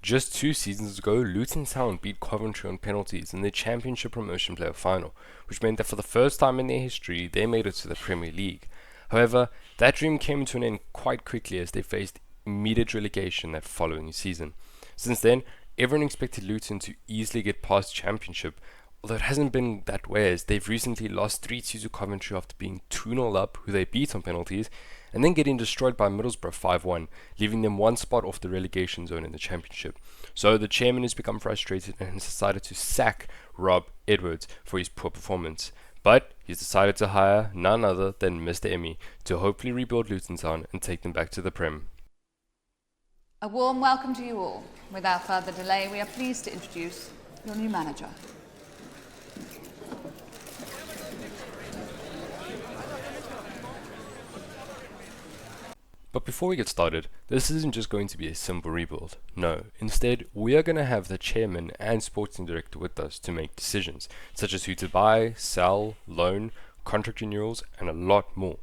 Just 2 seasons ago, Luton Town beat Coventry on penalties in the Championship Promotion Playoff Final, which meant that for the first time in their history, they made it to the Premier League. However, that dream came to an end quite quickly as they faced immediate relegation that following season. Since then, everyone expected Luton to easily get past Championship, although it hasn't been that way as they've recently lost 3-2 to Coventry after being 2-0 up, who they beat on penalties, and then getting destroyed by Middlesbrough 5-1, leaving them one spot off the relegation zone in the Championship. So the chairman has become frustrated and has decided to sack Rob Edwards for his poor performance. But he's decided to hire none other than Mr. Emmy to hopefully rebuild Luton Town and take them back to the Prem. A warm welcome to you all. Without further delay, we are pleased to introduce your new manager. But before we get started, this isn't just going to be a simple rebuild. No, instead, we are going to have the chairman and sporting director with us to make decisions, such as who to buy, sell, loan, contract renewals, and a lot more.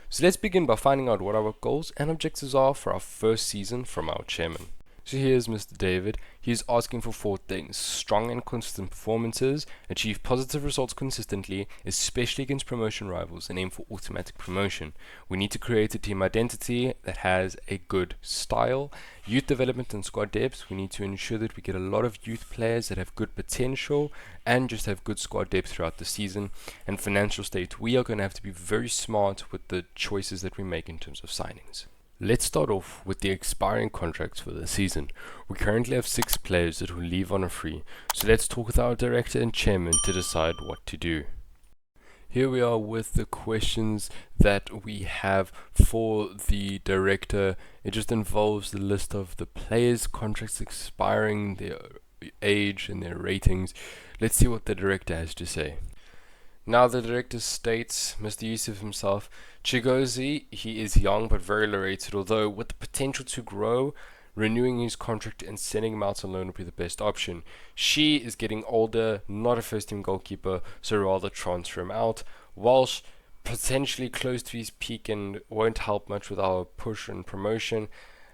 So let's begin by finding out what our goals and objectives are for our first season from our chairman. So here's Mr. David. He's asking for 4 things: strong and consistent performances, achieve positive results consistently, especially against promotion rivals, and aim for automatic promotion. We need to create a team identity that has a good style, youth development and squad depth. We need to ensure that we get a lot of youth players that have good potential and just have good squad depth throughout the season. And financial state, we are going to have to be very smart with the choices that we make in terms of signings. Let's start off with the expiring contracts for the season. We currently have 6 players that will leave on a free, so let's talk with our director and chairman to decide what to do. Here we are with the questions that we have for the director. It just involves the list of the players' contracts expiring, their age and their ratings. Let's see what the director has to say. Now the director states, Mr. Yusuf himself, Chigozie, he is young but very low rated, although with the potential to grow, renewing his contract and sending him out on loan would be the best option. She is getting older, not a first team goalkeeper, so rather transfer him out. Walsh, potentially close to his peak and won't help much with our push and promotion,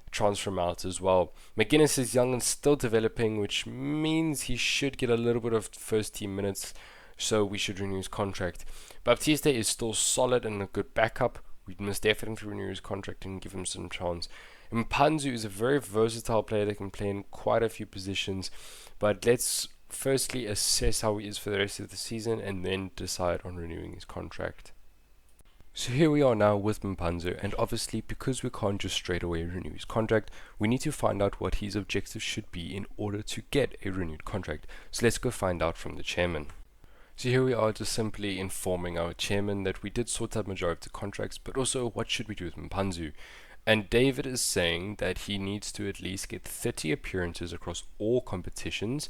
transfer him out as well. McGuinness is young and still developing, which means he should get a little bit of first team minutes, so we should renew his contract. Baptiste is still solid and a good backup. We must definitely renew his contract and give him some chance. Mpanzu is a very versatile player that can play in quite a few positions, but let's firstly assess how he is for the rest of the season and then decide on renewing his contract. So here we are now with Mpanzu, and obviously because we can't just straight away renew his contract, we need to find out what his objectives should be in order to get a renewed contract. So let's go find out from the chairman. So here we are just simply informing our chairman that we did sort out majority of the contracts, but also what should we do with Mpanzu. And David is saying that he needs to at least get 30 appearances across all competitions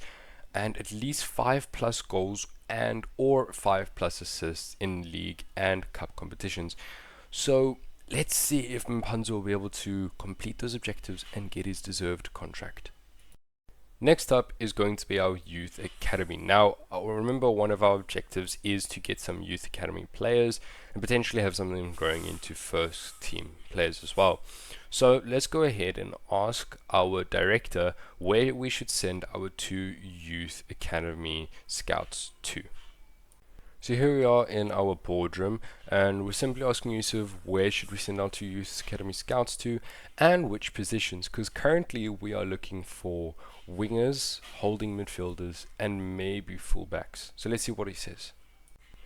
and at least 5+ goals and or 5+ assists in league and cup competitions. So let's see if Mpanzu will be able to complete those objectives and get his deserved contract. Next up is going to be our Youth Academy. Now, remember one of our objectives is to get some Youth Academy players and potentially have some of them growing into first team players as well. So let's go ahead and ask our director where we should send our 2 Youth Academy scouts to. So here we are in our boardroom, and we're simply asking Yusuf where should we send our 2 Youth Academy scouts to and which positions, because currently we are looking for wingers, holding midfielders, and maybe fullbacks. So let's see what he says.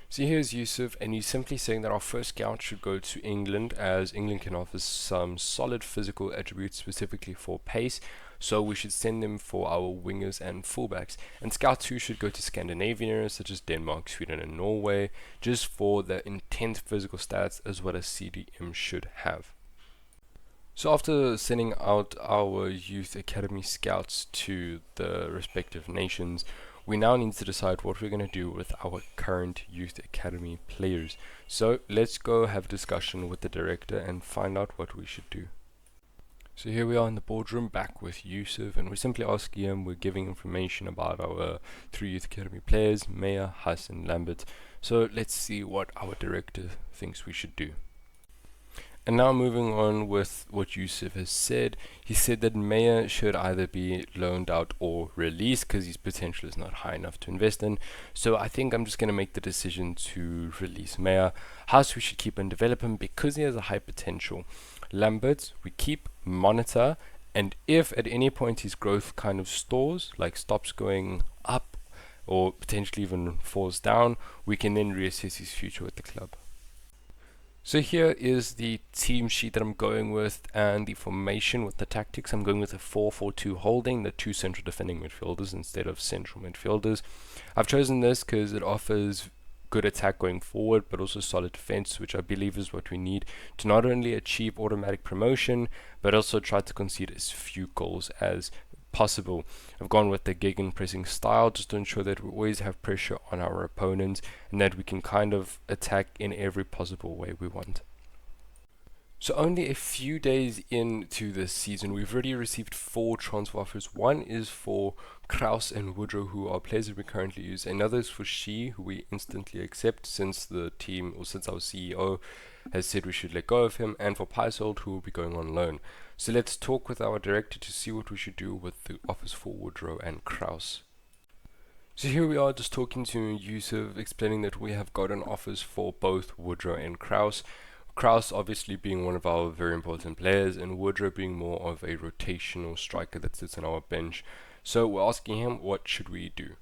So here's Yusuf, and he's simply saying that our first scout should go to England, as England can offer some solid physical attributes specifically for pace. So we should send them for our wingers and fullbacks. And Scout 2 should go to Scandinavian areas such as Denmark, Sweden and Norway, just for the intense physical stats as well as CDM should have. So after sending out our Youth Academy scouts to the respective nations, we now need to decide what we're going to do with our current Youth Academy players. So let's go have a discussion with the director and find out what we should do. So here we are in the boardroom back with Yusuf, and we're simply asking him, we're giving information about our 3 Youth Academy players, Maya, Hass and Lambert. So let's see what our director thinks we should do. And now moving on with what Yusuf has said, he said that Mayer should either be loaned out or released because his potential is not high enough to invest in. So I think I'm just going to make the decision to release Mayer. House we should keep and develop him because he has a high potential. Lambert we keep, monitor, and if at any point his growth kind of stalls, like stops going up or potentially even falls down, we can then reassess his future with the club. So here is the team sheet that I'm going with and the formation with the tactics. I'm going with a 4-4-2 holding, the two central defending midfielders instead of central midfielders. I've chosen this because it offers good attack going forward but also solid defense, which I believe is what we need to not only achieve automatic promotion but also try to concede as few goals as possible. I've gone with the gegenpressing style just to ensure that we always have pressure on our opponents and that we can kind of attack in every possible way we want. So only a few days into this season, we've already received 4 transfer offers. One is for Kraus and Woodrow, who are players that we currently use. Another is for Shi, who we instantly accept since the team, or since our CEO has said we should let go of him, and for Paisold, who will be going on loan. So let's talk with our director to see what we should do with the offers for Woodrow and Kraus. So here we are just talking to Yusuf, explaining that we have gotten offers for both Woodrow and Kraus. Kraus obviously being one of our very important players, and Woodrow being more of a rotational striker that sits on our bench. So we're asking him, what should we do?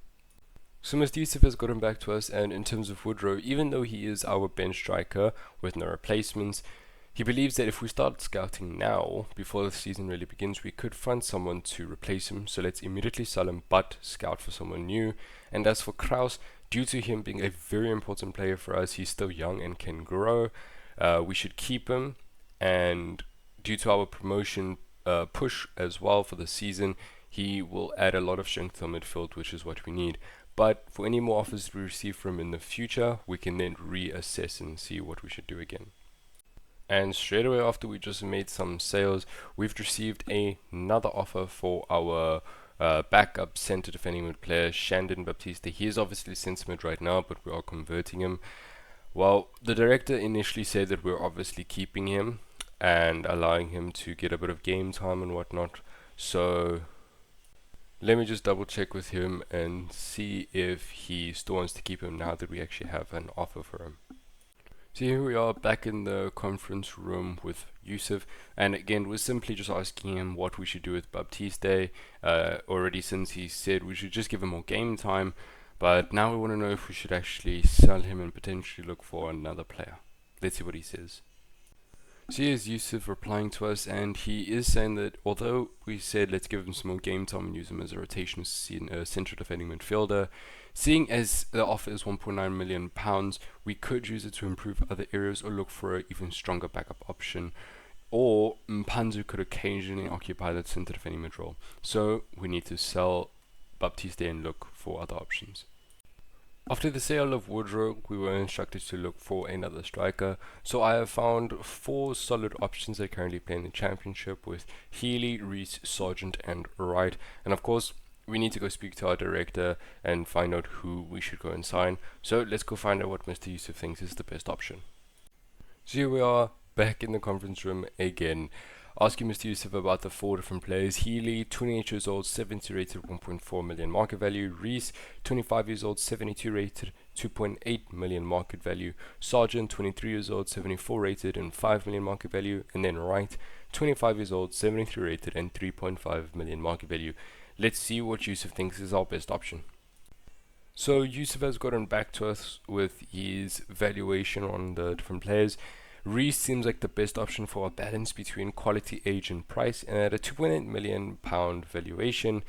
So Mr. Yusuf has gotten back to us, and in terms of Woodrow, even though he is our bench striker with no replacements, he believes that if we start scouting now, before the season really begins, we could find someone to replace him. So let's immediately sell him, but scout for someone new. And as for Kraus, due to him being a very important player for us, he's still young and can grow. We should keep him, and due to our promotion push as well for the season, he will add a lot of strength to our midfield, which is what we need. But for any more offers we receive from him in the future, we can then reassess and see what we should do again. And straight away after we just made some sales, we've received another offer for our backup center defending mid player, Shandon Baptiste. He is obviously centre mid right now, but we are converting him. Well, the director initially said that we're obviously keeping him and allowing him to get a bit of game time and whatnot. So let me just double check with him and see if he still wants to keep him now that we actually have an offer for him. So here we are back in the conference room with Yusuf, and again we're simply just asking him what we should do with Baptiste, already since he said we should just give him more game time. But now we want to know if we should actually sell him and potentially look for another player. Let's see what he says. So here's Yusuf replying to us, and he is saying that although we said let's give him some more game time and use him as a rotational central defending midfielder, seeing as the offer is £1.9 million, we could use it to improve other areas or look for an even stronger backup option. Or Mpanzu could occasionally occupy that centre defending mid role. So we need to sell Baptiste and look for other options. After the sale of Woodrow, we were instructed to look for another striker. So I have found 4 solid options that currently play in the championship with Healy, Reese, Sargent and Wright. And of course, we need to go speak to our director and find out who we should go and sign. So let's go find out what Mr. Yusuf thinks is the best option. So here we are back in the conference room again, asking Mr. Yusuf about the 4 different players. Healy, 28 years old, 70 rated, 1.4 million market value. Reese, 25 years old, 72 rated, 2.8 million market value. Sargent, 23 years old, 74 rated, and 5 million market value. And then Wright, 25 years old, 73 rated, and 3.5 million market value. Let's see what Yusuf thinks is our best option. So Yusuf has gotten back to us with his valuation on the different players. Reese seems like the best option for a balance between quality, age and price, and at a £2.8 million valuation,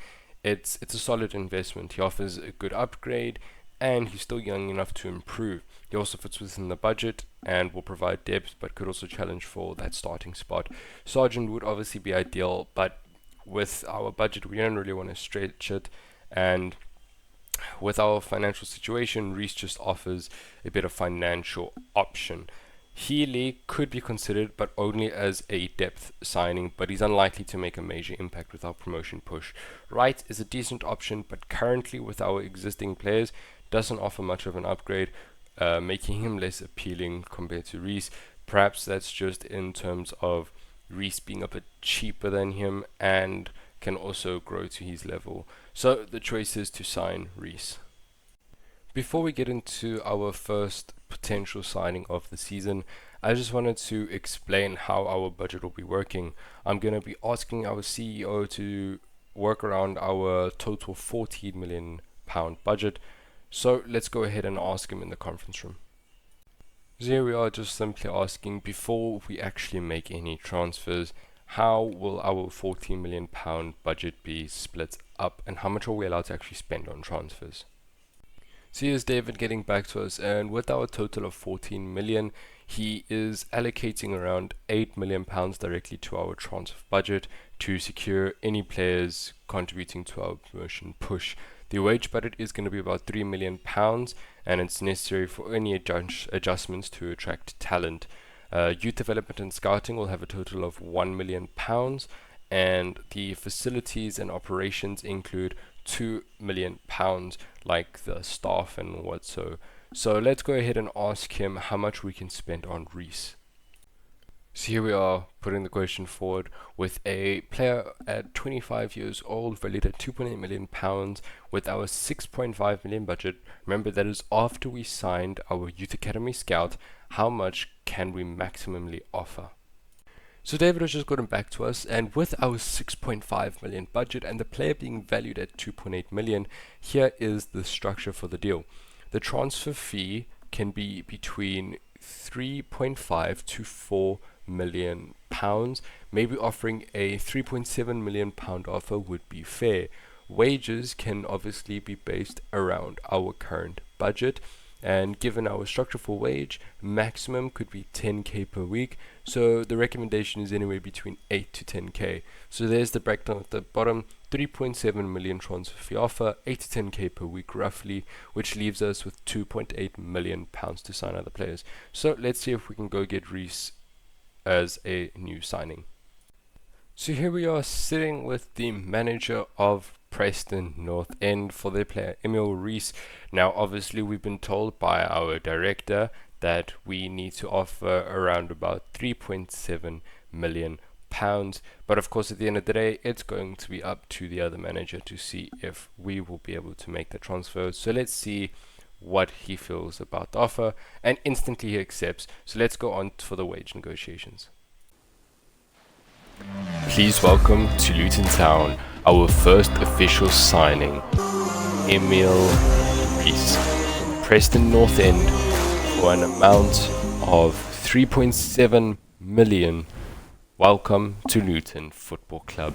it's a solid investment. He offers a good upgrade and he's still young enough to improve. He also fits within the budget and will provide depth but could also challenge for that starting spot. Sargent would obviously be ideal, but with our budget we don't really want to stretch it, and with our financial situation, Reese just offers a bit of financial option. Healy could be considered, but only as a depth signing, but he's unlikely to make a major impact with our promotion push. Wright is a decent option, but currently with our existing players, doesn't offer much of an upgrade, making him less appealing compared to Reese. Perhaps that's just in terms of Reece being a bit cheaper than him and can also grow to his level. So the choice is to sign Reece. Before we get into our first potential signing of the season, I just wanted to explain how our budget will be working. I'm going to be asking our CEO to work around our total £14 million budget. So let's go ahead and ask him in the conference room. So here we are, just simply asking, before we actually make any transfers, how will our £14 million budget be split up and how much are we allowed to actually spend on transfers? So here's David getting back to us, and with our total of 14 million, he is allocating around £8 million directly to our transfer budget to secure any players contributing to our promotion push. The wage budget is going to be about £3 million, and it's necessary for any adjustments to attract talent. Youth development and scouting will have a total of £1 million, and the facilities and operations include £2 million, like the staff and what so. So let's go ahead and ask him how much we can spend on Reece. So here we are putting the question forward with a player at 25 years old, valued at £2.8 million with our 6.5 million budget. Remember, that is after we signed our Youth Academy scout. How much can we maximally offer? So David has just gotten back to us, and with our 6.5 million budget and the player being valued at 2.8 million, here is the structure for the deal. The transfer fee can be between 3.5 to 4 million pounds. Maybe offering a 3.7 million pound offer would be fair. Wages can obviously be based around our current budget, and given our structure for wage, maximum could be 10k per week, so the recommendation is anywhere between 8 to 10k. So there's the breakdown at the bottom: 3.7 million transfer fee offer, 8 to 10k per week roughly, which leaves us with 2.8 million pounds to sign other players. So let's see if we can go get Reece as a new signing. So here we are sitting with the manager of Preston North End for their player Emmy Reece. Now obviously we've been told by our director that we need to offer around about 3.7 million pounds, but of course at the end of the day it's going to be up to the other manager to see if we will be able to make the transfer. So let's see what he feels about the offer, and instantly he accepts. So let's go on for the wage negotiations. Please welcome to Luton Town our first official signing, Emmy Reece from Preston North End for an amount of 3.7 million. Welcome to Luton Football Club.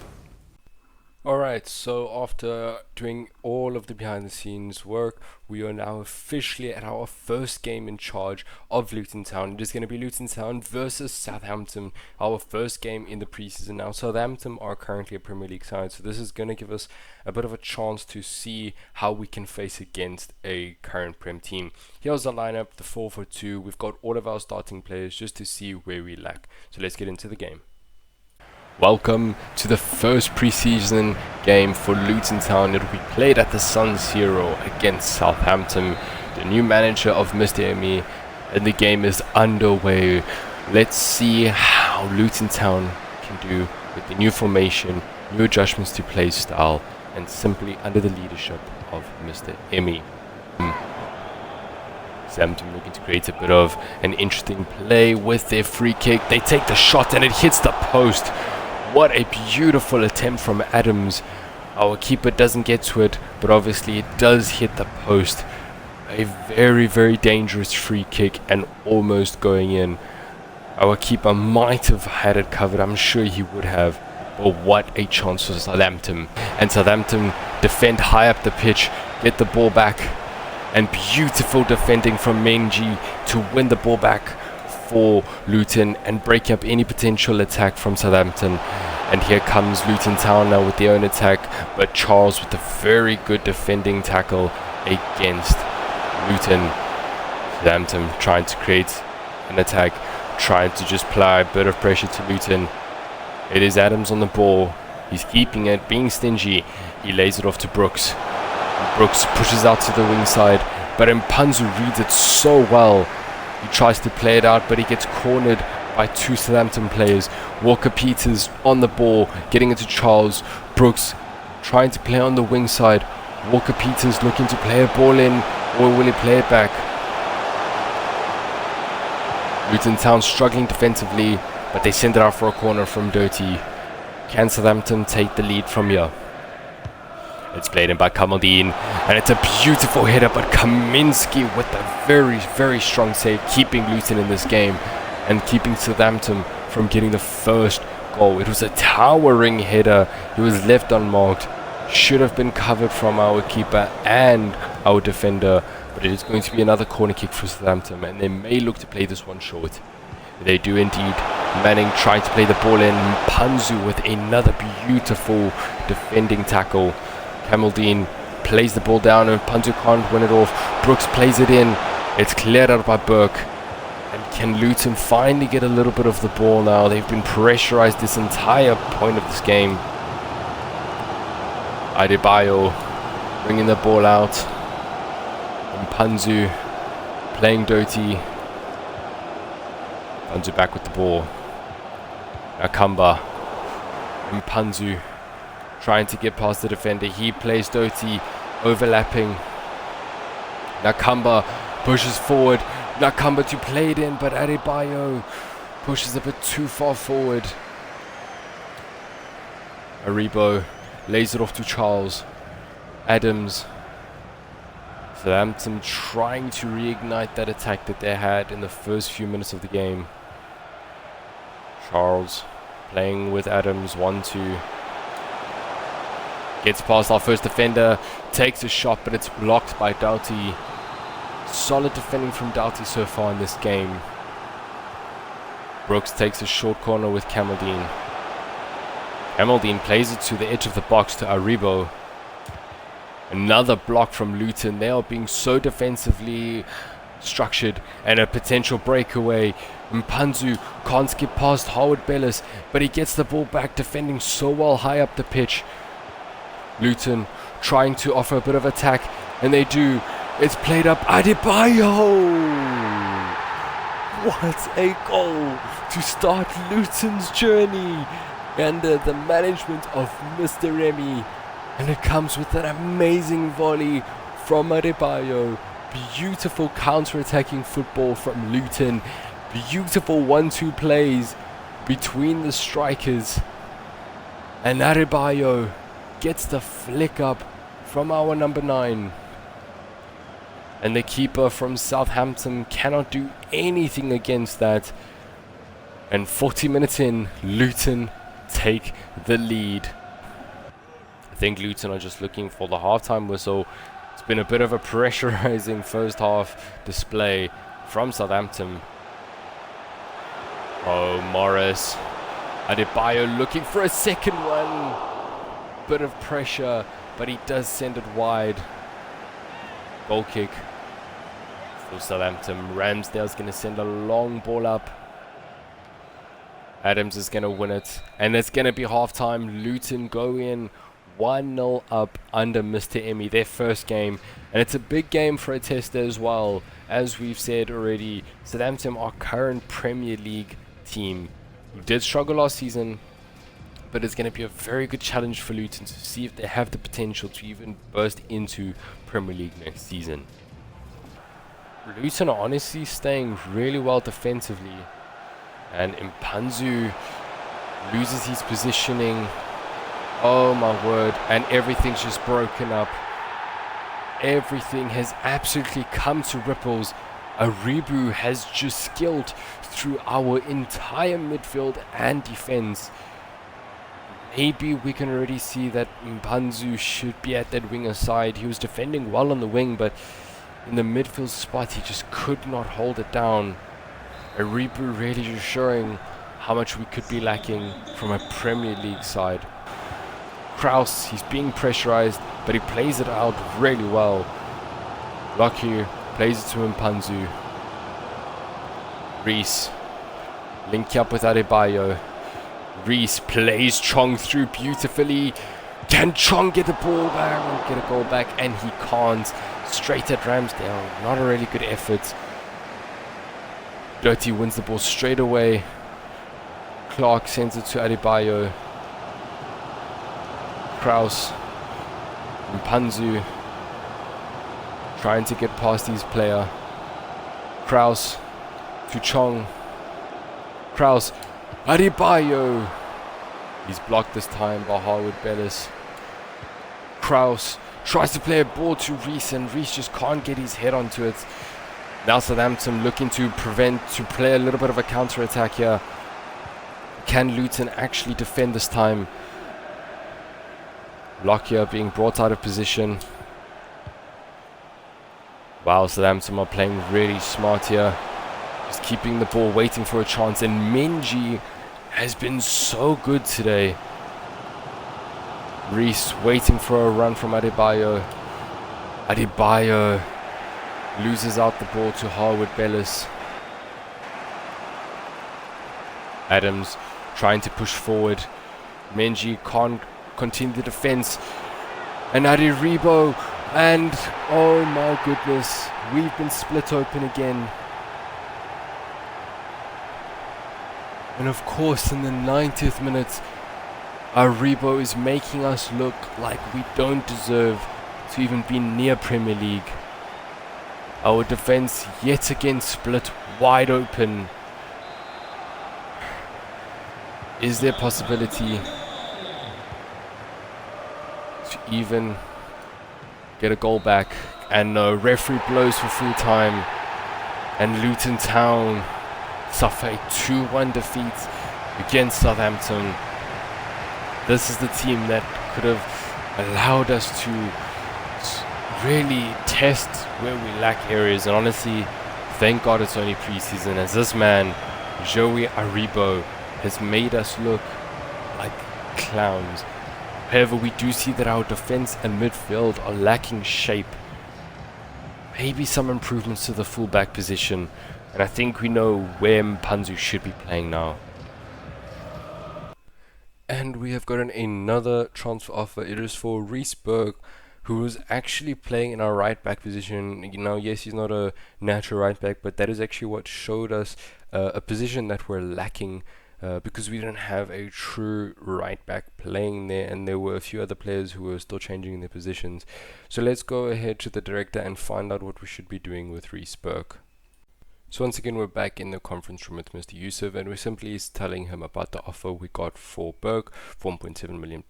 Alright, so after doing all of the behind the scenes work, we are now officially at our first game in charge of Luton Town. It is going to be Luton Town versus Southampton, our first game in the preseason. Now Southampton are currently a Premier League side, so this is going to give us a bit of a chance to see how we can face against a current Prem team. Here's the lineup, the 4-4-2. We've got all of our starting players just to see where we lack. So let's get into the game. Welcome to the first preseason game for Luton Town. It will be played at the Sun Siro against Southampton. The new manager of Mr. Emmy, and the game is underway. Let's see how Luton Town can do with the new formation, new adjustments to play style, and simply under the leadership of Mr. Emmy. Southampton looking to create a bit of an interesting play with their free kick. They take the shot and it hits the post. What a beautiful attempt from Adams. Our keeper doesn't get to it, but obviously it does hit the post. A very, very dangerous free kick and almost going in. Our keeper might have had it covered. I'm sure he would have. But what a chance for Southampton. And Southampton defend high up the pitch, get the ball back. And beautiful defending from Menji to win the ball back for Luton and break up any potential attack from Southampton. And here comes Luton Town now with their own attack, but Charles with a very good defending tackle against Luton. Southampton trying to create an attack, trying to just apply a bit of pressure to Luton. It is Adams on the ball. He's keeping it, being stingy. He lays it off to Brooks. Brooks pushes out to the wing side, but Mpanzu reads it so well He tries to play it out, but he gets cornered by two Southampton players. Walker-Peters on the ball, getting into Charles. Brooks trying to play on the wing side. Walker-Peters looking to play a ball in, or will he play it back? Luton Town struggling defensively, but they send it out for a corner from Doty. Can Southampton take the lead from here? It's played in by Kamaldeen, and it's a beautiful header, but Kaminsky with a very, very strong save, keeping Luton in this game and keeping Southampton from getting the first goal. It was a towering header. He was left unmarked. Should have been covered from our keeper and our defender, but it is going to be another corner kick for Southampton, and they may look to play this one short. They do indeed. Manning trying to play the ball in. Panzu with another beautiful defending tackle. Kamaldeen plays the ball down and Panzu can't win it off. Brooks plays it in. It's cleared out by Burke. And can Luton finally get a little bit of the ball now? They've been pressurized this entire point of this game. Adebayo bringing the ball out. And Panzu playing Doty. Panzu back with the ball. Nakamba and Panzu trying to get past the defender. He plays Doty, overlapping. Nakamba pushes forward. Nakamba to play it in, but Adebayo pushes a bit too far forward. Aribo lays it off to Charles. Adams. Southampton trying to reignite that attack that they had in the first few minutes of the game. Charles playing with Adams, 1-2. Gets past our first defender, takes a shot, but it's blocked by Doughty. Solid defending from Doughty so far in this game. Brooks takes a short corner with Kamaldeen. Kamaldeen plays it to the edge of the box to Aribo. Another block from Luton. They are being so defensively structured, and a potential breakaway. Mpanzu can't skip past Howard Bellis, but he gets the ball back, defending so well high up the pitch. Luton trying to offer a bit of attack, and they do. It's played up. Adebayo! What a goal to start Luton's journey under the management of Mr. Emmy. And it comes with an amazing volley from Adebayo. Beautiful counter-attacking football from Luton. Beautiful 1-2 plays between the strikers. And Adebayo gets the flick up from our number 9. And the keeper from Southampton cannot do anything against that. And 40 minutes in, Luton take the lead. I think Luton are just looking for the halftime whistle. It's been a bit of a pressurizing first half display from Southampton. Oh, Morris. Adebayo looking for a second one. Bit of pressure, but he does send it wide. Goal kick for Southampton. Ramsdale's going to send a long ball up. Adams is going to win it. And it's going to be halftime. Luton go in 1-0 up under Mr. Emmy, their first game. And it's a big game for a tester as well. As we've said already, Southampton are current Premier League team who did struggle last season, but it's going to be a very good challenge for Luton to see if they have the potential to even burst into Premier League next season. Luton are honestly staying really well defensively, and Mpanzu loses his positioning. Oh my word, and everything's just broken up. Everything has absolutely come to ripples. Aribo has just skilled through our entire midfield and defense. Maybe we can already see that Mpanzu should be at that winger side. He was defending well on the wing, but in the midfield spot he just could not hold it down. Aribo really just showing how much we could be lacking from a Premier League side. Kraus, he's being pressurized, but he plays it out really well. Lockyer plays it to Mpanzu. Reese link up with Adebayo. Reese plays Chong through beautifully. Can Chong get the ball back or get a goal back? And he can't. Straight at Ramsdale. Not a really good effort. Doty wins the ball straight away. Clark sends it to Adebayo. Kraus. Mpanzu. Trying to get past his player. Kraus. To Chong. Kraus. Adebayo. He's blocked this time by Harwood Bellis. Kraus tries to play a ball to Reese, and Reese just can't get his head onto it. Now Southampton looking to play a little bit of a counter-attack here. Can Luton actually defend this time? Lockyer being brought out of position. Wow, Southampton are playing really smart here. Just keeping the ball, waiting for a chance. And Menji has been so good today. Reese waiting for a run from Adebayo. Adebayo loses out the ball to Harwood Bellis. Adams trying to push forward. Menji can't continue the defense. And Aderibo. And oh my goodness, we've been split open again. And of course, in the 90th minute, Aribo is making us look like we don't deserve to even be near Premier League. Our defense yet again split wide open. Is there possibility to even get a goal back? And no, referee blows for full time. And Luton Town suffer a 2-1 defeat against Southampton. This is the team that could have allowed us to really test where we lack areas. And honestly, thank God it's only pre-season, as this man, Joey Aribo, has made us look like clowns. However, we do see that our defense and midfield are lacking shape. Maybe some improvements to the full-back position. And I think we know where Mpanzu should be playing now. And we have gotten another transfer offer. It is for Reese Berg, who was actually playing in our right back position. You know, yes, he's not a natural right back, but that is actually what showed us a position that we're lacking, because we didn't have a true right back playing there, and there were a few other players who were still changing their positions. So let's go ahead to the director and find out what we should be doing with Reese Berg. So once again, we're back in the conference room with Mr. Yusuf, and we're simply telling him about the offer we got for Berg, £1.7 million,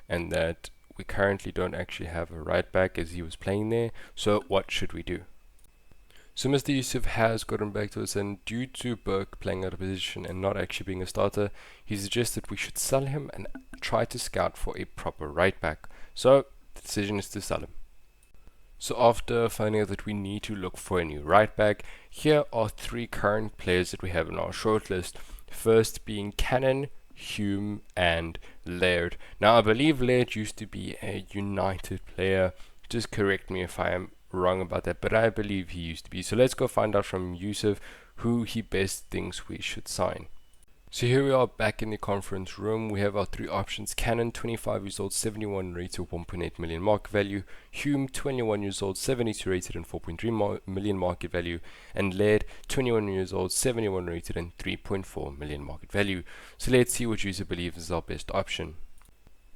and that we currently don't actually have a right back as he was playing there. So what should we do? So Mr. Yusuf has gotten back to us, and due to Berg playing out of position and not actually being a starter, he suggested we should sell him and try to scout for a proper right back. So the decision is to sell him. So after finding out that we need to look for a new right back, here are 3 current players that we have in our shortlist. First being Cannon, Hume and Laird. Now I believe Laird used to be a United player. Just correct me if I am wrong about that, but I believe he used to be. So let's go find out from Yusuf who he best thinks we should sign. So here we are back in the conference room. We have our 3 options. Cannon, 25 years old, 71 rated, 1.8 million market value. Hume, 21 years old, 72 rated and 4.3 million market value. And Laird, 21 years old, 71 rated and 3.4 million market value. So let's see what Yusuf believes is our best option.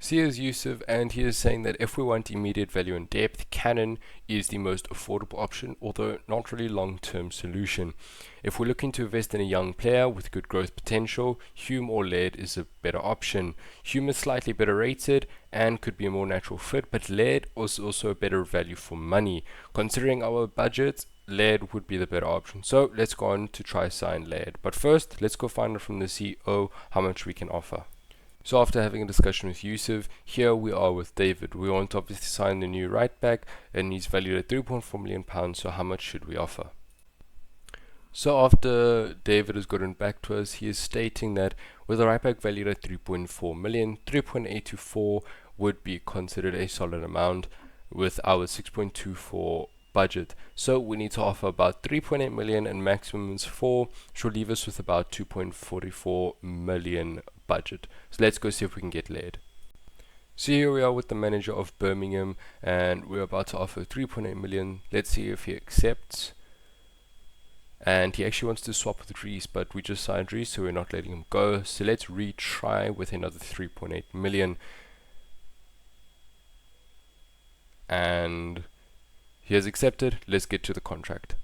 So here's Yusuf, and he is saying that if we want immediate value and depth, Cannon is the most affordable option, although not really long-term solution. If we're looking to invest in a young player with good growth potential, Hume or Laird is a better option. Hume is slightly better rated and could be a more natural fit, but Laird is also a better value for money. Considering our budget, Laird would be the better option. So let's go on to try sign Laird. But first, let's go find out from the CEO how much we can offer. So after having a discussion with Yusuf, here we are with David. We want to obviously sign the new right back, and he's valued at £3.4 million, so how much should we offer? So after David has gotten back to us, he is stating that with a right back valued at 3.4 million, 3.824 would be considered a solid amount with our 6.24 budget. So we need to offer about 3.8 million, and maximum is 4, which will leave us with about 2.44 million budget. So let's go see if we can get Laird. So here we are with the manager of Birmingham, and we're about to offer 3.8 million. Let's see if he accepts. and he actually wants to swap with Reese, but we just signed Reese, so we're not letting him go. So let's retry with another 3.8 million. And he has accepted. Let's get to the contract.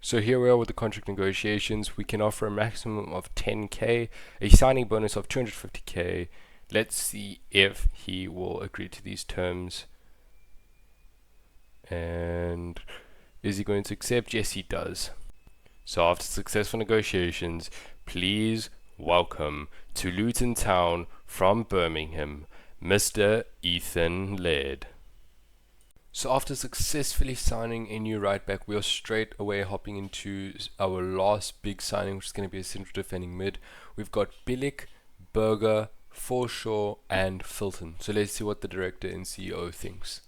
So here we are with the contract negotiations. We can offer a maximum of 10k, a signing bonus of 250k. Let's see if he will agree to these terms. And is he going to accept? Yes, he does. So after successful negotiations, please welcome to Luton Town from Birmingham, Mr. Ethan Laird. So after successfully signing a new right back, we are straight away hopping into our last big signing, which is going to be a central defending mid. We've got Bilic, Berger, Forshaw, and Filton. So let's see what the director and CEO thinks.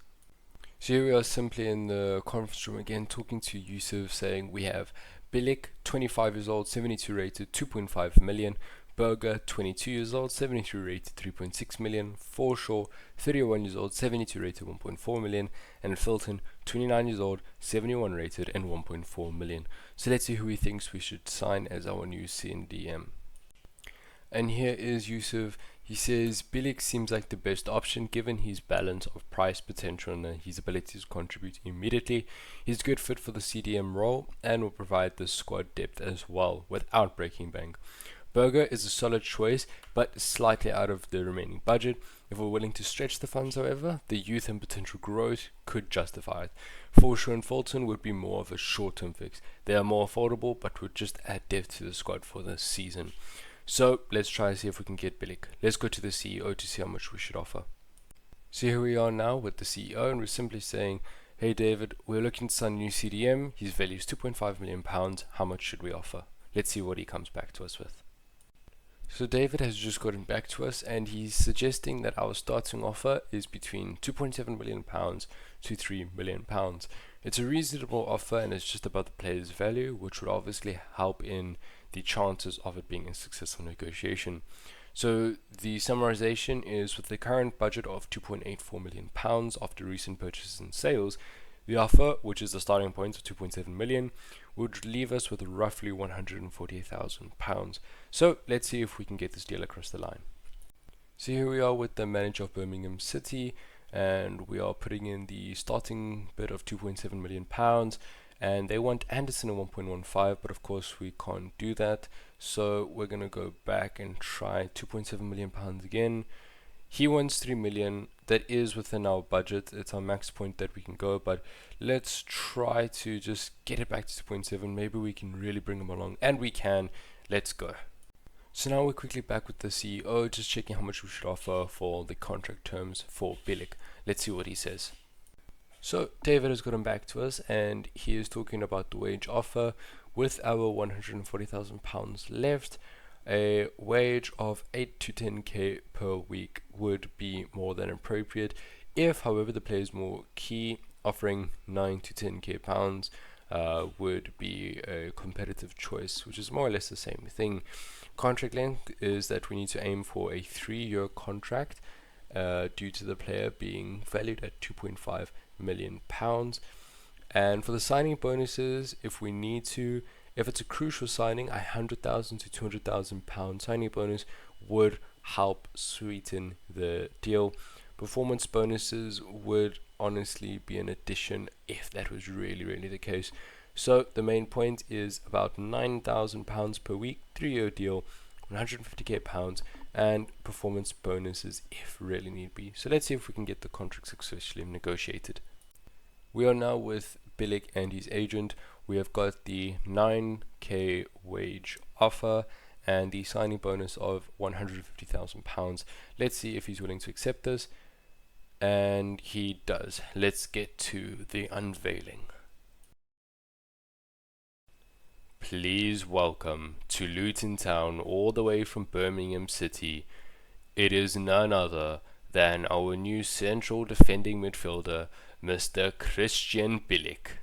So here we are simply in the conference room again, talking to Yusuf, saying we have Bilic, 25 years old, 72 rated, 2.5 million. Berger, 22 years old, 73 rated, 3.6 million. Forshaw, 31 years old, 72 rated, 1.4 million. And Filton, 29 years old, 71 rated, and 1.4 million. So let's see who he thinks we should sign as our new CNDM. And here is Yusuf. He says Bilic seems like the best option given his balance of price potential and his ability to contribute immediately. He's a good fit for the CDM role and will provide the squad depth as well without breaking bank. Berger is a solid choice but slightly out of the remaining budget. If we're willing to stretch the funds, however, the youth and potential growth could justify it. Forshaw and Fulton would be more of a short-term fix. They are more affordable but would just add depth to the squad for this season. So let's try and see if we can get Bilic. Let's go to the CEO to see how much we should offer. So here we are now with the CEO, and we're simply saying, hey David, we're looking to sign a new CDM. His value is £2.5 million. How much should we offer? Let's see what he comes back to us with. So David has just gotten back to us, and he's suggesting that our starting offer is between £2.7 million to £3 million. It's a reasonable offer, and it's just about the player's value, which would obviously help in the chances of it being a successful negotiation. So the summarization is, with the current budget of £2.84 million after recent purchases and sales, the offer, which is the starting point of £2.7 million, would leave us with roughly £148,000. So let's see if we can get this deal across the line. So here we are with the manager of Birmingham City, and we are putting in the starting bid of £2.7 million. And they want Anderson at 1.15, but of course we can't do that. So we're going to go back and try £2.7 million again. He wants 3 million. That is within our budget. It's our max point that we can go, but let's try to just get it back to 2.7. Maybe we can really bring him along, and we can. Let's go. So now we're quickly back with the CEO, just checking how much we should offer for the contract terms for Bilic. Let's see what he says. So David has gotten back to us, and he is talking about the wage offer. With our £140,000 left, a wage of 8 to 10k per week would be more than appropriate. If, however, the player is more key, offering 9 to 10k pounds would be a competitive choice, which is more or less the same thing. Contract length is that we need to aim for a 3-year contract due to the player being valued at £2.5 million. And for the signing bonuses, if we need to, if it's a crucial signing, a £100,000 to £200,000 signing bonus would help sweeten the deal. Performance bonuses would honestly be an addition if that was really the case. So the main point is about £9,000 per week, 3-year deal, 150k pounds, and performance bonuses if really need be. So let's see if we can get the contract successfully negotiated. We are now with Bilic and his agent. We have got the 9k wage offer and the signing bonus of £150,000. Let's see if he's willing to accept this, and he does. Let's get to the unveiling. Please welcome to Luton Town, all the way from Birmingham City. It is none other than our new central defending midfielder, Mr. Christian Bilic.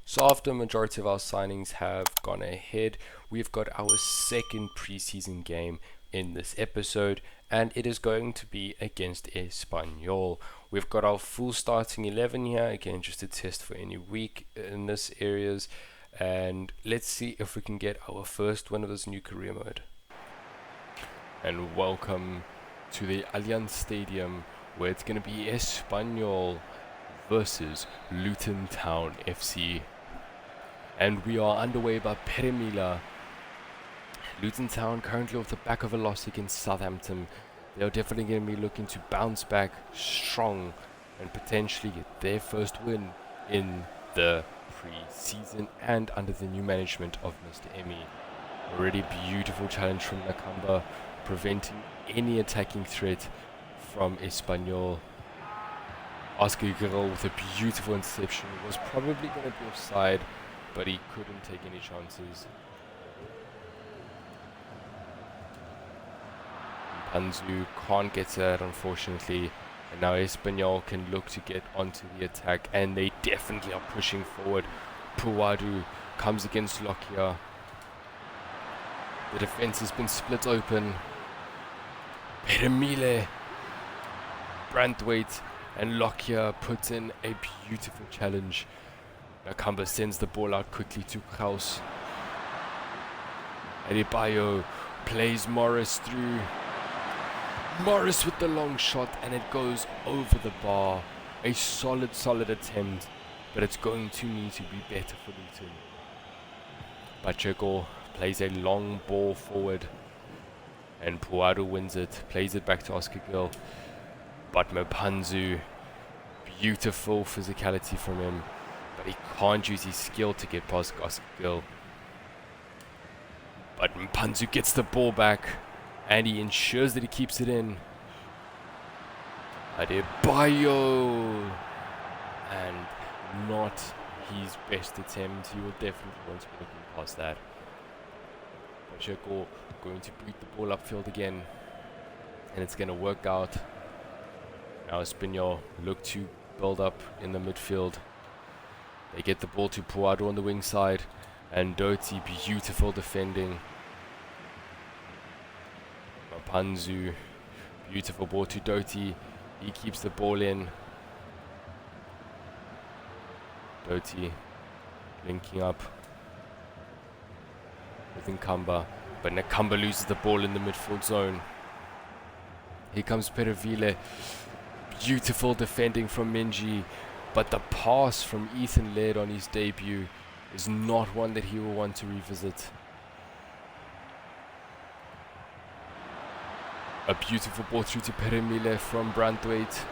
So after a majority of our signings have gone ahead, we've got our second preseason game in this episode, and it is going to be against Espanyol. We've got our full starting 11 here, again just to test for any weak in this areas. And let's see if we can get our first win of this new career mode. And welcome to the Allianz Stadium, where it's going to be Espanyol versus Luton Town FC. And we are underway by Peremila. Luton Town currently off the back of a loss against Southampton. They are definitely going to be looking to bounce back strong and potentially get their first win in the pre-season and under the new management of Mr. Emmy. Already beautiful challenge from Nakamba, preventing any attacking threat from Espanyol. Oscar Guerrero with a beautiful interception. Was probably going to be offside, but he couldn't take any chances. Panzu can't get to that, unfortunately. And now Espanyol can look to get onto the attack, and they definitely are pushing forward. Puadu comes against Lockyer. The defense has been split open. Peremile, Brandwaite and Lockyer put in a beautiful challenge. Nakamba sends the ball out quickly to Kraus. Adebayo plays Morris through. Morris with the long shot, and it goes over the bar. A solid attempt, but it's going to need to be better for Luton. Pacheco plays a long ball forward, and Puadu wins it, plays it back to Oscar Gil. But Mpanzu, beautiful physicality from him, but he can't use his skill to get past Oscar Gil. But Mpanzu gets the ball back, and he ensures that he keeps it in. Adebayo, and not his best attempt. He will definitely want to be looking past that. Pacheco going to beat the ball upfield again, and it's going to work out. Now Espanyol look to build up in the midfield. They get the ball to Puado on the wing side, and Doty, beautiful defending. Mapanzu, beautiful ball to Doty. He keeps the ball in. Doty linking up with Nkamba, but Nakamba loses the ball in the midfield zone. Here comes Perevile. Beautiful defending from Minji, but the pass from Ethan Laird on his debut is not one that he will want to revisit. A beautiful ball through to Peremile from Brandwaite.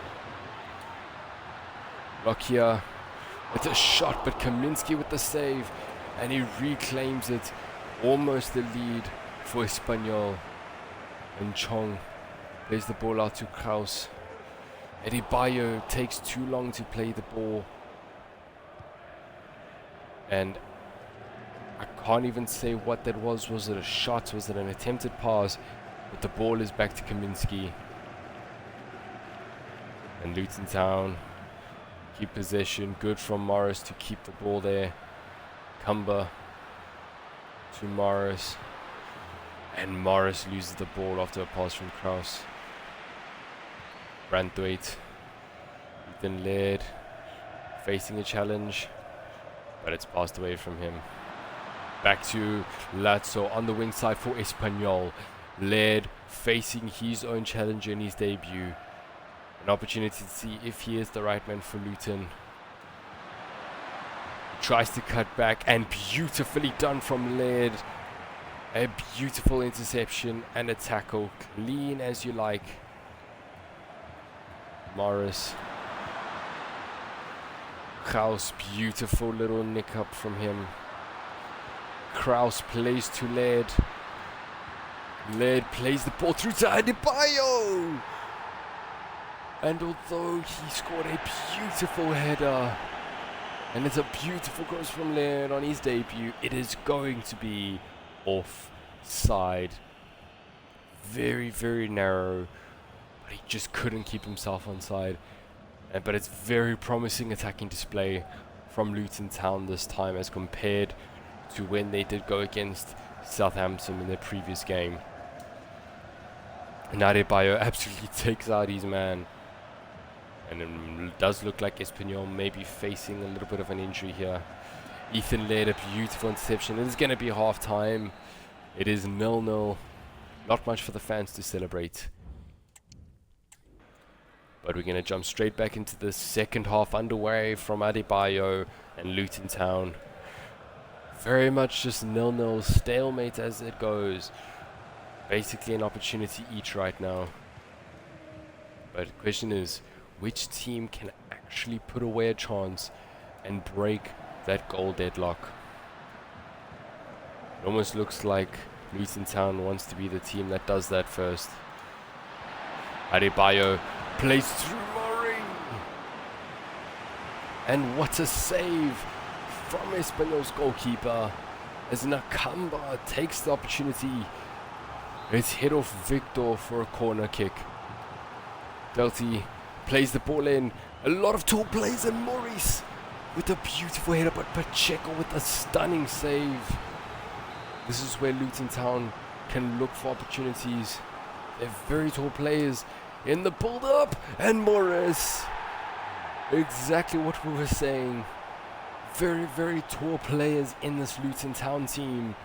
Lockyer, it's a shot, but Kaminsky with the save, and he reclaims it. Almost the lead for Espanyol. And Chong plays the ball out to Kraus. Adebayo takes too long to play the ball. And I can't even say what that was. Was it a shot? Was it an attempted pass? But the ball is back to Kaminsky. And Luton Town keep possession. Good from Morris to keep the ball there. Kumba to Morris. And Morris loses the ball after a pass from Kraus. Brandwaite. Ethan Laird facing a challenge, but it's passed away from him. Back to Lazzo on the wing side for Espanyol. Laird facing his own challenger in his debut. An opportunity to see if he is the right man for Luton. Tries to cut back, and beautifully done from Laird. A beautiful interception and a tackle, clean as you like. Morris. Kraus, beautiful little nick up from him. Kraus plays to Laird. Laird plays the ball through to Adebayo. And although he scored a beautiful header, and it's a beautiful cross from Laird on his debut, it is going to be offside. Very, very narrow. But he just couldn't keep himself onside. But it's very promising attacking display from Luton Town this time as compared to when they did go against Southampton in their previous game. And Adebayo absolutely takes out his man. And it does look like Espanyol may be facing a little bit of an injury here. Ethan led a beautiful interception. It is going to be half time. It is 0-0. Not much for the fans to celebrate. But we're going to jump straight back into the second half underway from Adebayo and Luton Town. Very much just 0-0, stalemate as it goes. Basically an opportunity each right now. But the question is, which team can actually put away a chance and break that goal deadlock? It almost looks like Luton Town wants to be the team that does that first. Adebayo plays through Murray. And what a save from Espanyol's goalkeeper as Nakamba takes the opportunity. It's hit off Victor for a corner kick. Delty plays the ball in. A lot of tall plays, and Maurice with a beautiful header, but Pacheco with a stunning save. This is where Luton Town can look for opportunities. They're very tall players in the build-up, and Morris. Exactly what we were saying. Very, very tall players in this Luton Town team,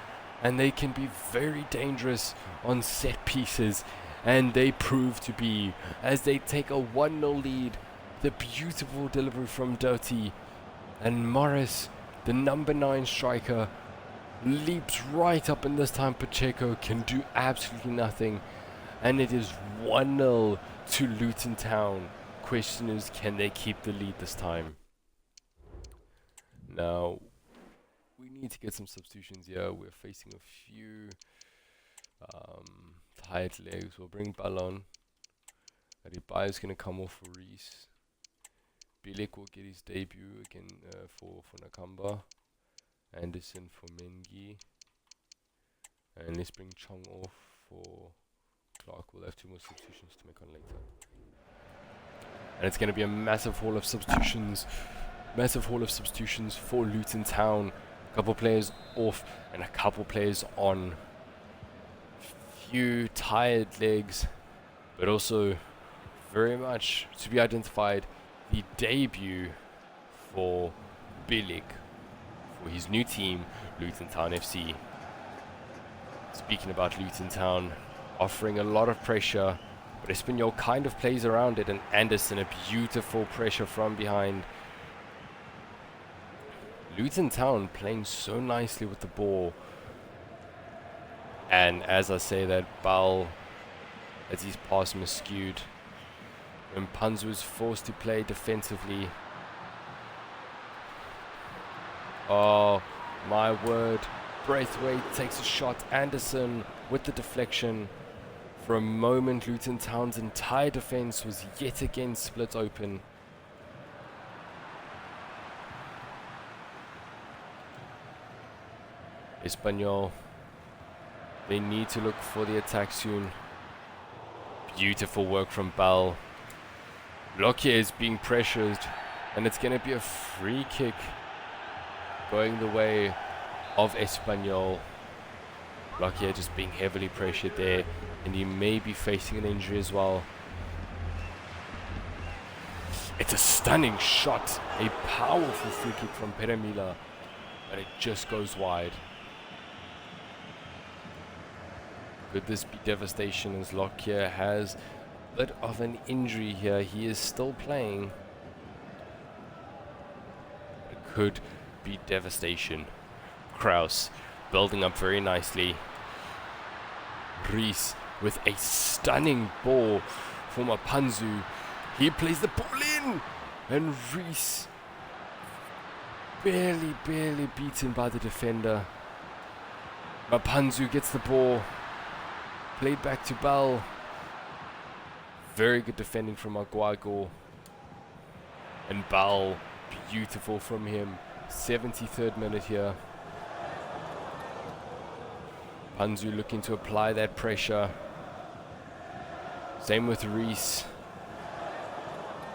and they can be very dangerous on set pieces, and they prove to be as they take a 1-0 lead. The beautiful delivery from Doty, and Morris, the number 9 striker, leaps right up, and this time Pacheco can do absolutely nothing, and it is 1-0 to Luton Town. Question is, can they keep the lead this time? Now, we need to get some substitutions here. We're facing a few tired legs. We'll bring Ballon. Adebayo is going to come off for Reese. Bilek will get his debut again for Nakamba. Anderson for Mengi. And let's bring Chong off for Clark. We'll have 2 more substitutions to make on later. And it's going to be a massive haul of substitutions. Massive haul of substitutions for Luton Town. A couple players off and a couple players on. Few tired legs, but also very much to be identified the debut for Bilek for his new team, Luton Town FC. Speaking about Luton Town, offering a lot of pressure, but Espanyol kind of plays around it, and Anderson, a beautiful pressure from behind. Luton Town playing so nicely with the ball. And as I say that, Bal, as his pass miscued, when Panzu is forced to play defensively. Oh my word, Braithwaite takes a shot. Anderson with the deflection. For a moment, Luton Town's entire defense was yet again split open. Espanyol, they need to look for the attack soon. Beautiful work from Bal. Lockyer is being pressured, and it's going to be a free kick going the way of Espanyol. Lockyer just being heavily pressured there, and he may be facing an injury as well. It's a stunning shot, a powerful free kick from Peramila, but it just goes wide. Could this be devastation, as Lockyer has a bit of an injury here? He is still playing. It could be devastation. Kraus building up very nicely. Reese with a stunning ball for Mapanzu. He plays the ball in, and Reese barely beaten by the defender. Mapanzu gets the ball. Played back to Bal. Very good defending from Aguago. And Bal, beautiful from him. 73rd minute here. Panzu looking to apply that pressure. Same with Reese.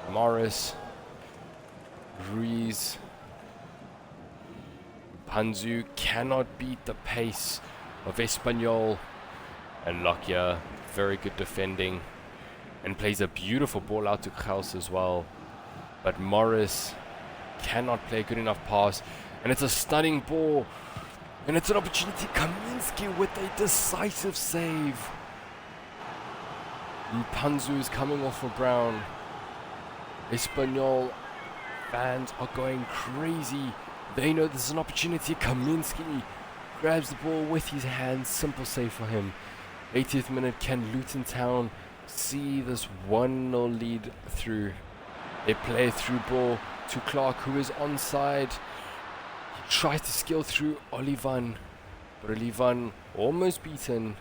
Morris. Reese. Panzu cannot beat the pace of Espanyol. And Lockyer, very good defending, and plays a beautiful ball out to Kraus as well. But Morris cannot play a good enough pass, And it's a stunning ball. And it's an opportunity. Kaminsky with a decisive save. Mpanzu is coming off for Brown. Espanyol fans are going crazy. They know this is an opportunity. Kaminsky grabs the ball with his hands. Simple save for him. 80th minute. Can Luton Town see this 1-0 lead through? They play through ball to Clark, who is onside. He tries to skill through Olivan, but Olivan, almost beaten,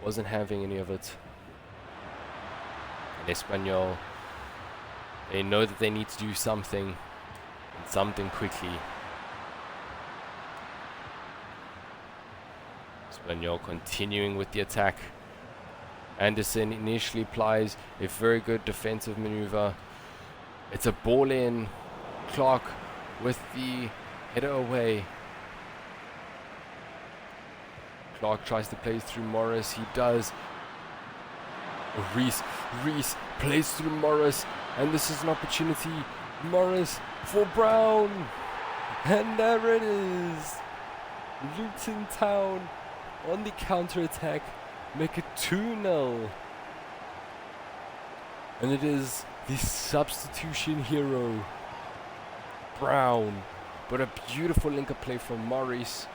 wasn't having any of it. And Espanyol, they know that they need to do something, and something quickly. Espanyol continuing with the attack. Anderson initially applies a very good defensive maneuver. It's a ball in. Clark with the header away. Clark tries to play through Morris. He does. Reese plays through Morris. And this is an opportunity. Morris for Brown. And there it is. Luton Town on the counter-attack. Make it 2-0. And it is the substitution hero, Brown. But a beautiful link-up play from Morris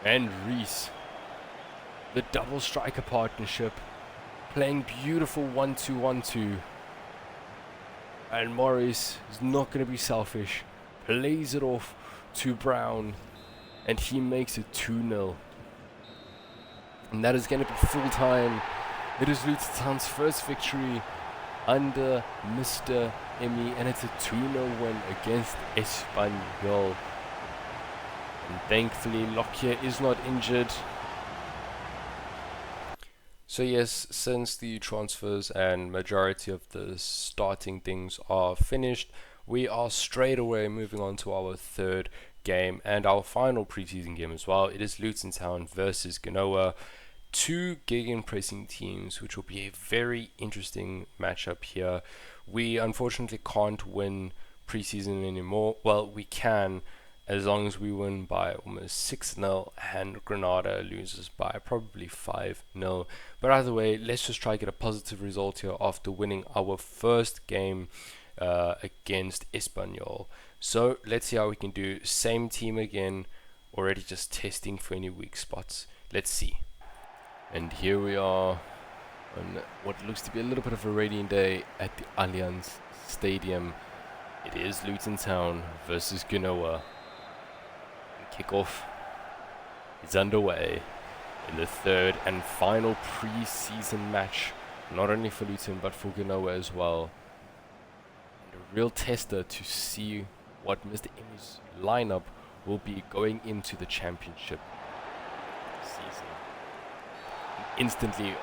and Reese. The double striker partnership. Playing beautiful 1-2-1-2. And Morris is not going to be selfish. Plays it off to Brown. And he makes it 2-0. And that is going to be full time. It is Luton Town's first victory under Mr. Emmy. And it's a 2-0 win against Espanyol. And thankfully Lockyer is not injured. So yes, since the transfers and majority of the starting things are finished, we are straight away moving on to our third game and our final preseason game as well. It is Luton Town versus Genoa, two gegenpressing teams, which will be a very interesting matchup here. We unfortunately can't win preseason anymore. Well, we can, as long as we win by almost 6-0 and Granada loses by probably 5-0. But either way, let's just try to get a positive result here after winning our first game against Espanyol. So let's see how we can do. Same team again, already just testing for any weak spots. Let's see. And here we are on what looks to be a little bit of a rainy day at the Allianz Stadium. It is Luton Town versus Genoa. Kickoff is underway in the third and final pre-season match, not only for Luton but for Genoa as well. And a real tester to see what Mr. Emmy's lineup will be going into the championship season. And instantly,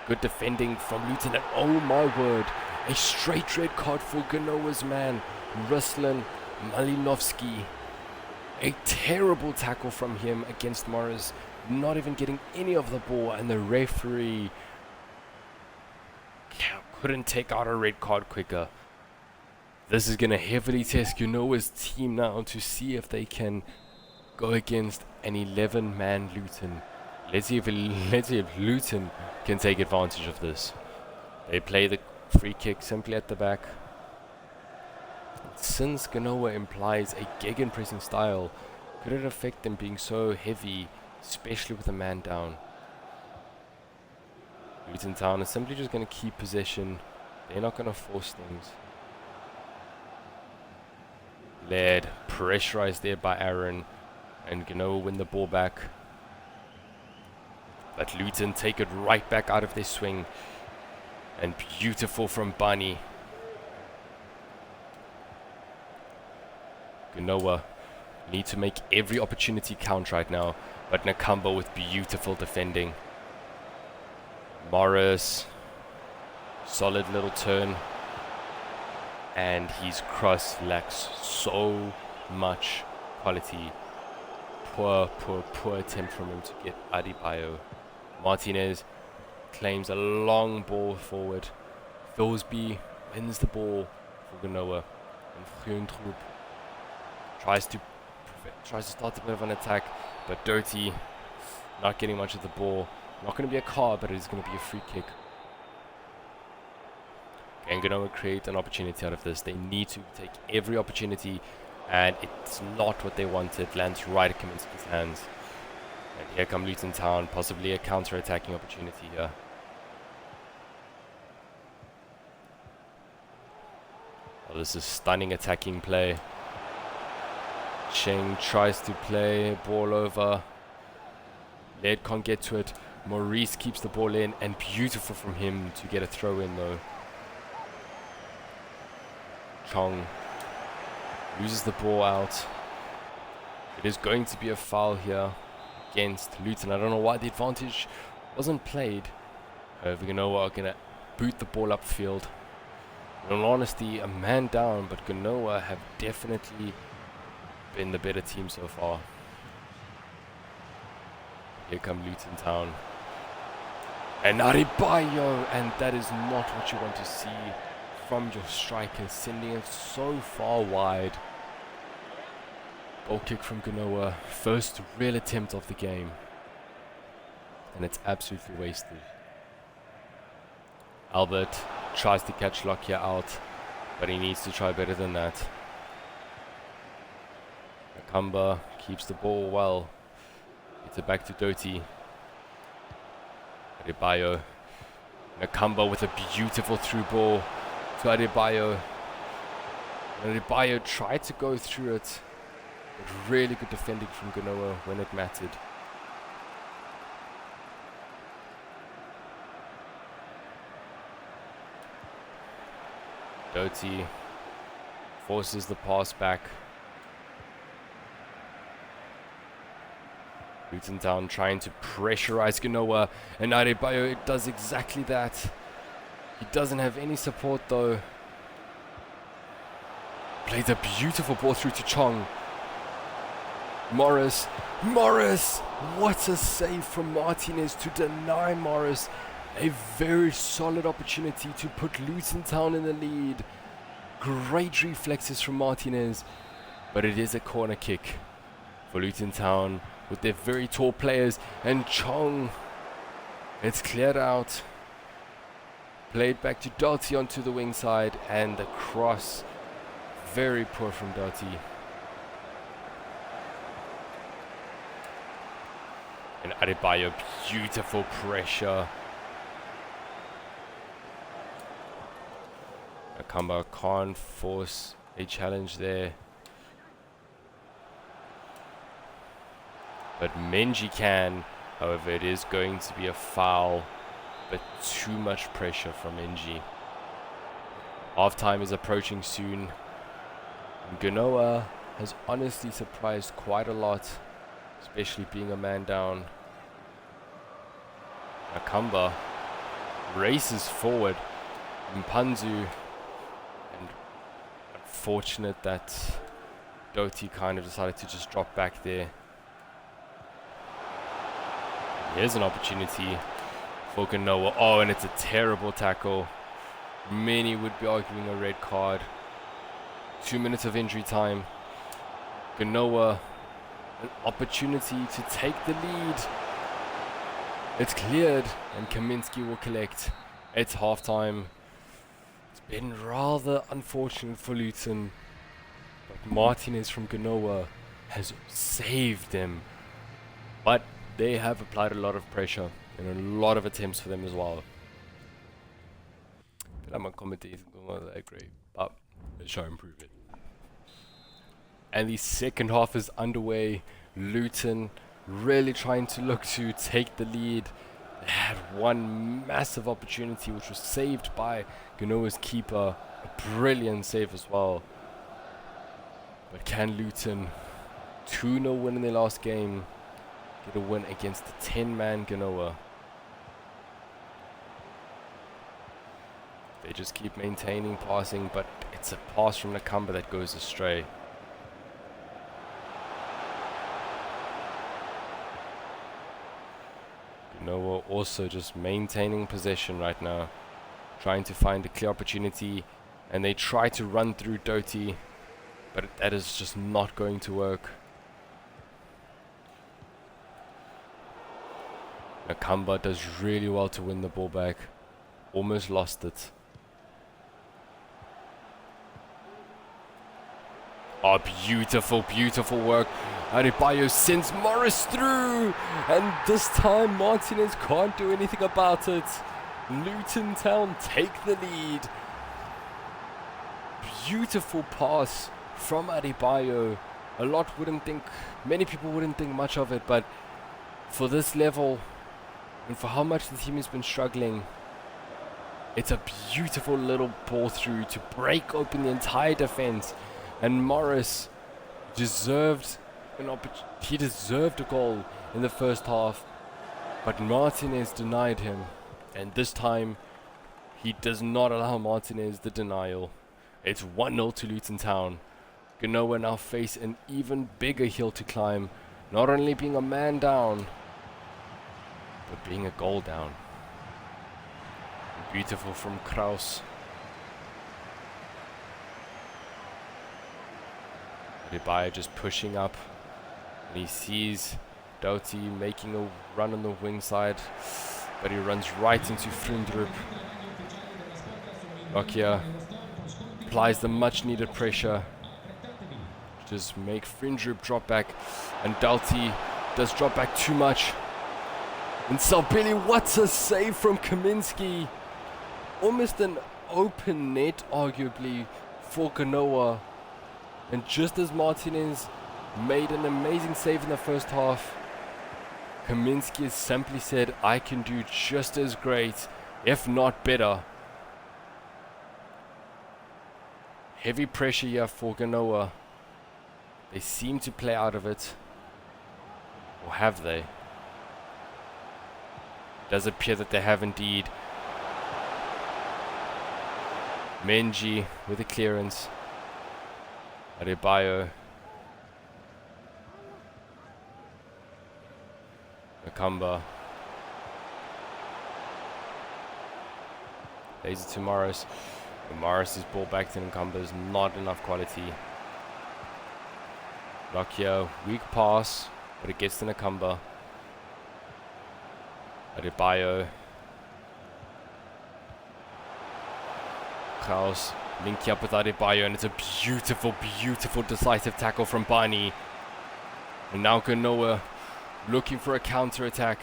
good defending from Luton, and oh my word, a straight red card for Genoa's man, Ruslan Malinovsky. A terrible tackle from him against Morris, not even getting any of the ball, and the referee couldn't take out a red card quicker. This is going to heavily test Genoa's team now to see if they can go against an 11-man Luton. Let's see if Luton can take advantage of this. They play the free kick simply at the back. Since Genoa implies a gegenpressing style, could it affect them being so heavy, especially with a man down? Luton Town is simply just going to keep possession. They're not going to force things. Led, pressurized there by Aaron, and Genoa win the ball back. But Luton take it right back out of their swing. And beautiful from Bunny. Genoa need to make every opportunity count right now, but Nakamba with beautiful defending. Morris, solid little turn, and his cross lacks so much quality. Poor attempt from him to get Adebayo. Martinez claims a long ball forward. Thorsby wins the ball for Genoa, and Groentrup tries to tries to start a bit of an attack, but Doty not getting much of the ball. Not going to be a card, but it is going to be a free kick. And Genoa create an opportunity out of this. They need to take every opportunity, and it's not what they wanted. Lands right at Kaminsky's hands. And here come Luton Town, possibly a counter-attacking opportunity here. Oh, this is stunning attacking play. Cheng tries to play ball over. Led can't get to it. Maurice keeps the ball in, and beautiful from him to get a throw in though. Chong loses the ball out. It is going to be a foul here against Luton. I don't know why the advantage wasn't played. However, Genoa are going to boot the ball upfield. In all honesty, a man down, but Genoa have definitely been the better team so far. Here come Luton Town. And Adebayo, and that is not what you want to see from your striker, sending it so far wide. Goal kick from Genoa, first real attempt of the game, and it's absolutely wasted. Albert tries to catch Lockyer out, but he needs to try better than that. Nakamba keeps the ball well. Gets it back to Doty. Adebayo. Nakamba with a beautiful through ball to Adebayo. Adebayo tried to go through it, but really good defending from Genoa when it mattered. Doty forces the pass back. Luton Town trying to pressurize Genoa, and Adebayo does exactly that. He doesn't have any support though. Plays a beautiful ball through to Chong. Morris, what a save from Martinez to deny Morris a very solid opportunity to put Luton Town in the lead. Great reflexes from Martinez, but it is a corner kick for Luton Town with their very tall players, and Chong, it's cleared out. Played back to Doty onto the wing side, and the cross, very poor from Doty. And Adebayo, beautiful pressure. Nakamba can't force a challenge there. But Menji can. However, it is going to be a foul, but too much pressure from Menji. Half-time is approaching soon. Genoa has honestly surprised quite a lot, especially being a man down. Nakamba races forward. Mpanzu, and unfortunate that Doty kind of decided to just drop back there. Here's an opportunity for Genoa. Oh, and it's a terrible tackle. Many would be arguing a red card. 2 minutes of injury time. Genoa, an opportunity to take the lead. It's cleared, and Kaminsky will collect. It's half-time. It's been rather unfortunate for Luton, but Martinez from Genoa has saved them. But they have applied a lot of pressure and a lot of attempts for them as well. But I'm a commentator, not that great, but let's try and improve it. And the second half is underway. Luton really trying to look to take the lead. They had one massive opportunity which was saved by Genoa's keeper. A brilliant save as well. But can Luton, 2-0 win in their last game, get a win against the 10-man Genoa? They just keep maintaining passing, but it's a pass from Nakamba that goes astray. Genoa also just maintaining possession right now, trying to find a clear opportunity, and they try to run through Doty, but that is just not going to work. Nakamba does really well to win the ball back. Almost lost it. Oh, beautiful, beautiful work. Adebayo sends Morris through. And this time Martinez can't do anything about it. Luton Town take the lead. Beautiful pass from Adebayo. Many people wouldn't think much of it, but for this level and for how much the team has been struggling, it's a beautiful little ball through to break open the entire defense. And Morris deserved he deserved a goal in the first half, but Martinez denied him. And this time, he does not allow Martinez the denial. It's 1-0 to Luton Town. Genoa now face an even bigger hill to climb, not only being a man down, but being a goal down. Beautiful from Kraus. Adebayo just pushing up, and he sees Doughty making a run on the wing side, but he runs right into Frindrup. Lokia applies the much needed pressure, just make Frindrup drop back, and Doughty does drop back too much. And Salbili, what a save from Kaminsky! Almost an open net, arguably, for Genoa. And just as Martinez made an amazing save in the first half, Kaminsky simply said, I can do just as great, if not better. Heavy pressure here for Genoa. They seem to play out of it. Or have they? It does appear that they have indeed. Menji with a clearance. Adebayo. Nakamba. Plays it to Morris. And Morris' ball back to Nakamba is not enough quality. Lokia, weak pass, but it gets to Nakamba. Adebayo. Kraus linking up with Adebayo, and it's a beautiful, beautiful decisive tackle from Bani. And now Genoa looking for a counter-attack.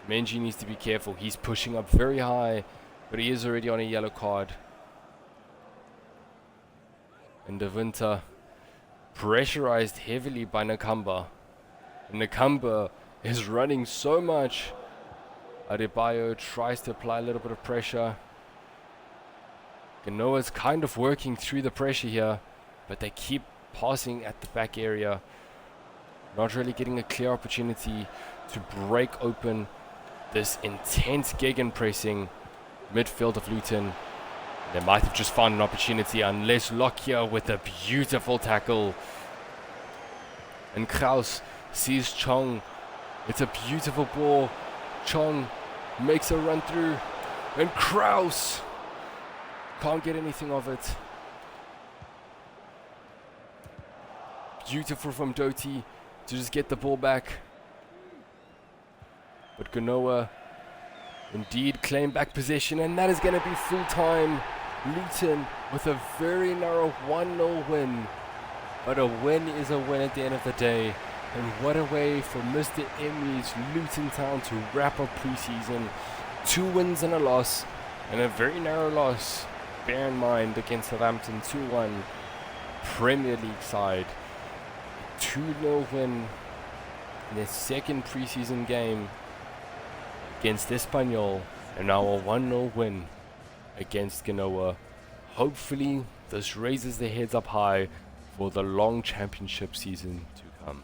Menji needs to be careful. He's pushing up very high, but he is already on a yellow card. And De Winter pressurized heavily by Nakamba. And Nakamba is running so much. Adebayo tries to apply a little bit of pressure. Genoa's kind of working through the pressure here, but they keep passing at the back area. Not really getting a clear opportunity to break open this intense gegenpressing midfield of Luton. They might have just found an opportunity unless Lokia with a beautiful tackle. And Kraus sees Chong. It's a beautiful ball. Chong makes a run through. And Kraus can't get anything of it. Beautiful from Doughty to just get the ball back. But Genoa indeed claim back possession, and that is going to be full time. Luton with a very narrow 1-0 win. But a win is a win at the end of the day. And what a way for Mr. Emmy's Luton Town to wrap up pre-season. 2 wins and a loss, and a very narrow loss. Bear in mind against Southampton 2-1 Premier League side. 2-0 win in their second pre-season game against Espanyol, and now a 1-0 win against Genoa. Hopefully this raises their heads up high for the long championship season to come.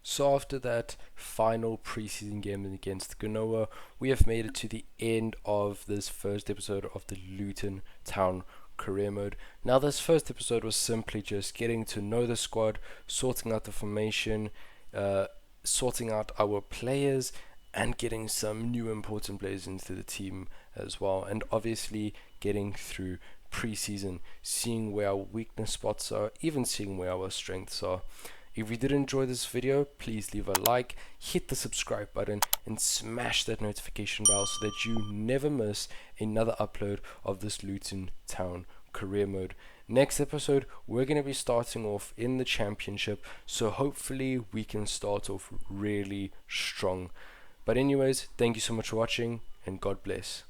So after that final preseason game against Genoa, we have made it to the end of this first episode of the Luton Town career mode. Now this first episode was simply just getting to know the squad, sorting out the formation, sorting out our players, and getting some new important players into the team as well. And obviously getting through preseason, seeing where our weakness spots are, even seeing where our strengths are. If you did enjoy this video, please leave a like, hit the subscribe button, and smash that notification bell so that you never miss another upload of this Luton Town career mode. Next episode, we're going to be starting off in the championship, so hopefully we can start off really strong. But anyways, thank you so much for watching, and God bless.